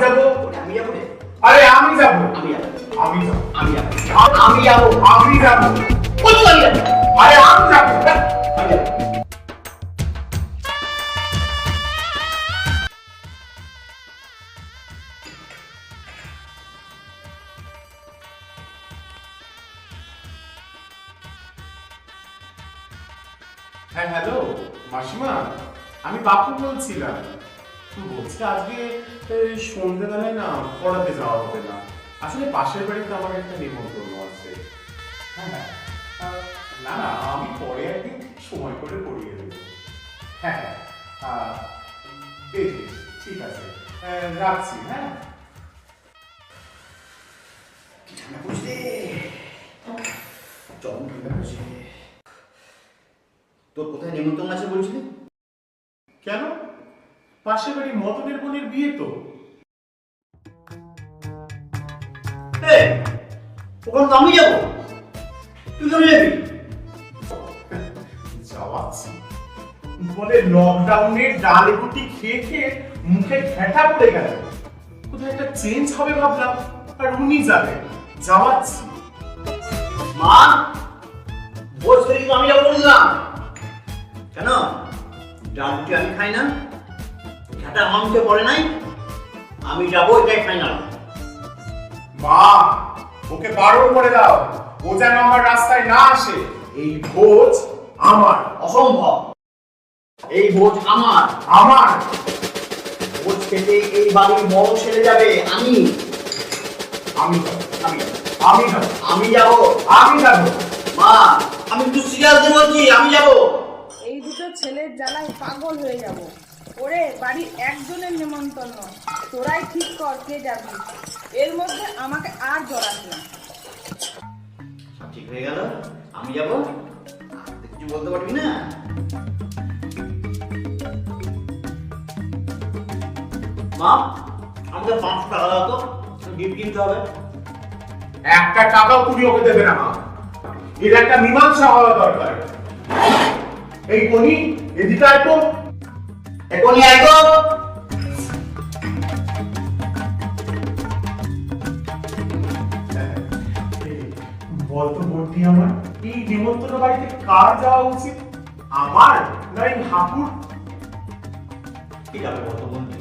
যাবো। আমি যাবো রে। আরে আমি যাবো। আমি যাবো। আমি যাবো। আমি যাবো। আমি যাবো। আমি যাবো। কোথায় আমি যাবো? আরে আমি যাবো। আমি যাবো। হ্যাঁ হ্যালো মাসিমা, আমি বাপু বলছিলাম। বলছি আজকে সন্ধ্যেবেলায় না পড়াতে যাওয়া হবে না, আসলে পাশের বাড়িতে আমার একটা নিমন্ত্রণ আছে। হ্যাঁ হ্যাঁ, না না আমি পরে একদিন সময় করে পড়িয়ে দেবো। হ্যাঁ হ্যাঁ, বেশ বেশ, ঠিক আছে, রাখছি। হ্যাঁ, কি ঠান্ডা পড়ছে। চরম ঠান্ডা পড়ছে। তোর কোথায় নিমন্ত্রণ আছে বলছিলি? কেন? পাশের বাড়ি মদনের বোনের বিয়ে তো। ওখানে তো আমি যাবো, তুই কেন যাবি? যাওয়াচ্ছি বলে লকডাউনের ডালে রুটি খেয়ে খেয়ে মুখে ঘেঁটা পড়ে গেল, কোথায় একটা চেঞ্জ হবে ভাবলাম, আর উনি যাবেন। যাওয়াচ্ছি। মা বলছি কিন্তু আমি যাবো বললাম। কেন? ডাল রুটি আমি খাই না, ঘাটা আমার মুখে পড়ে নাই, আমি যাবো, এটাই ফাইনাল। মা, ওকে বারণ করে দাও, ও যেন আমার রাস্তায় না আসে। এই ভোজ আমার। অসম্ভব, এই ভোজ আমার। আমার ভোজ খেতে এই বাড়ির বড় ছেলে যাবে, আমি। আমি যাবো। আমি যাবো। আমি যাবো। আমি যাবো। আমি যাবো। মা, আমি একটু সিরিয়াসলি বলছি, আমি যাবো। এই দুটো ছেলের জ্বালায় পাগল হয়ে যাব। ওরে বাড়ির একজনের নেমন্তন্ন, তোরাই ঠিক কর কে যাবি। এর মধ্যে আমাকে আর জড়াস না। সব ঠিক হয়ে গেল, আমি যাবো। আর তো কিছু বলতে পারবি না। মা, আমাকে 500 টাকা দাও তো, গিফট কিনতে হবে। একটা টাকাও তুমি ওকে দেবে না মা, এর একটা মীমাংসা হওয়া দরকার। এই কোনি এদিকে আয় তো। এখনই আয় তো। বলতো বলতি আমার, এই নিমন্ত্রণ বাড়িতে কার যাওয়া উচিত, আমার না এই হাপুর? ঠিক আছে, বলতো বলছি।